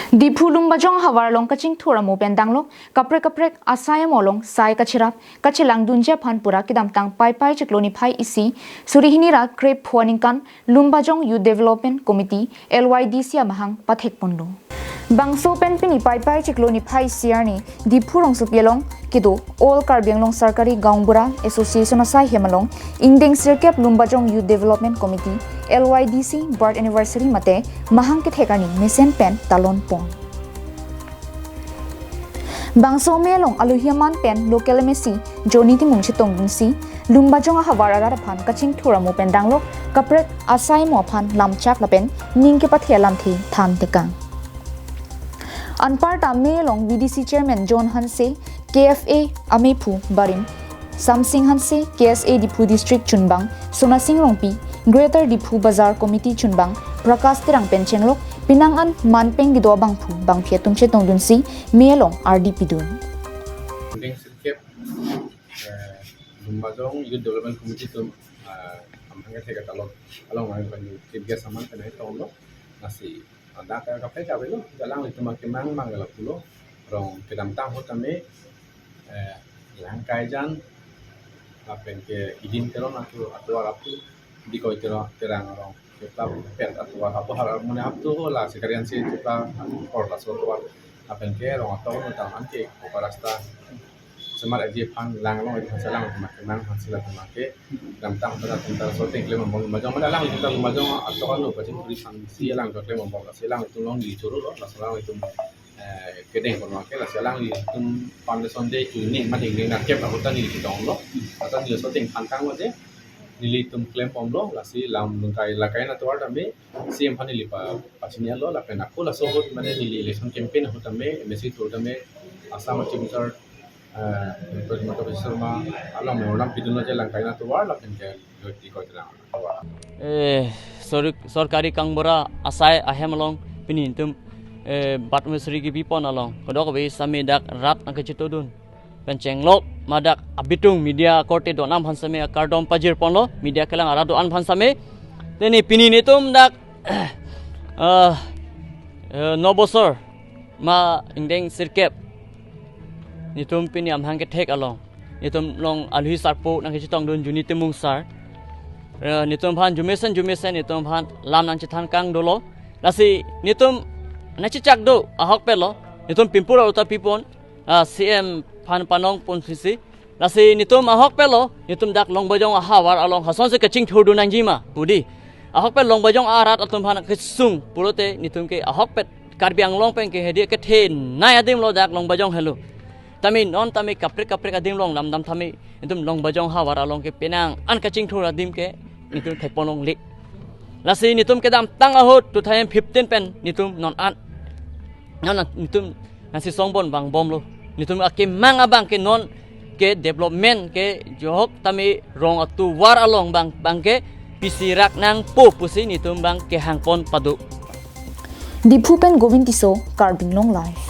Di phulung bajong hawar long kaching thura mo pendang lo kaprek asaya molong sai kachirap kachilang dunje phan pura kidam tang pai chikloni phai isi surihini ra krep phuaningkan lumbajong youth development committee LYDC amahang pathek ponlo bangso pen pini pai chikloni phai siarni di phurong supielong kido all karbianglong sarkari gaungbura association asai hemalong ingdeng sirkep lumbajong youth development committee LYDC birth anniversary mate mahang ke thekani mesen pen talon pon bangso melong aluhiaman pen local mesi joni ti mungchi tongdungsi lumbajong hawara phan kaching thura mo pen danglo kaprek asai mo phan lamchak lapen ningke pathelam thi than tekang Anparta Melong VDC Chairman John Hanse, KFA Amepu Barim, Samsing Hanse, KSA Dipu District Chunbang, Sonasing Rongpi, Greater Dipu Bazar Committee Chunbang, Prakas Tirang Penchenglok, Pinangan Manpeng Gidobang Pu, Bang Pietung Chetong Dunsi, Melong RDP Dun. Lumbajong Youth Development Committee tum amhanga theka talok along with chief guest saman kanai tawlo nasi anda ka kape ka belo jalang itu makimang mangala pulo rong kedam tang hotame lang kaijan apen ke idin teron atu apu di ko terang rong kita pet atu apu har mone aptu la sekalian si kita or la so apen ke rong atau tang anti ko parasta semar aje pang lang long itu salang makimang hansila make dam tang pada tentang sorting klem majong mana lang kita majong atau kan lo pacin tulisan si lang to klem bong silang itu long di curu lo salang itu kedeng kon make la salang itu pan sonde ini mati ding nak kep aku tani di tong lo atau di sorting pantang aja nili tum klem pom lo la si lam lungkai la kaina to tambe si em pani lipa pacinya lo la pena ko la so hot mane nili election campaign ho tambe mesi to tambe asam chimsar untuk mata bersama alam orang piduna jalan kaina tu war lakin ke di ko tira सरकारी कांगबरा आसाय आहेमलong pinintum bat mesri gi pipon along kodok be same dak rat angke chitodun pencenglok madak abitung media korte do nam hansame kardom pajir ponlo media kelang arado an hansame teni pininitum dak nobosor ma indeng sirkep nitum pini am hangke tek along nitum long alhi sarpo nang chitong dun juni temung sar nitum phan jumesen nitum phan lam nang chithan kang dolo lasi nitum nachichak do ahok pelo nitum pimpura uta pipon cm phan panong pon sisi lasi nitum ahok pelo nitum dak long bajong ahawar along hason se kaching thodu nang jima pudi ahok pel long bajong arat atum phan kesung purote nitum ke ahok pet karbiang long pen ke hedi ke then nai adim lo dak long bajong hello tami non tami kaprek adim long lam dam tami itum long bajong hawara long ke penang an kaching thur adim ke nitum thepolong le lasi nitum ke dam tang ahot 2015 pen nitum non an non nitum nasi songbon bang bom lo nitum ake mang abang ke non ke development ke johok tami rong atu war along bang ke pisirak nang po pusi nitum bang ke hangpon padu Di Phupen Govintiso Karbinglong Live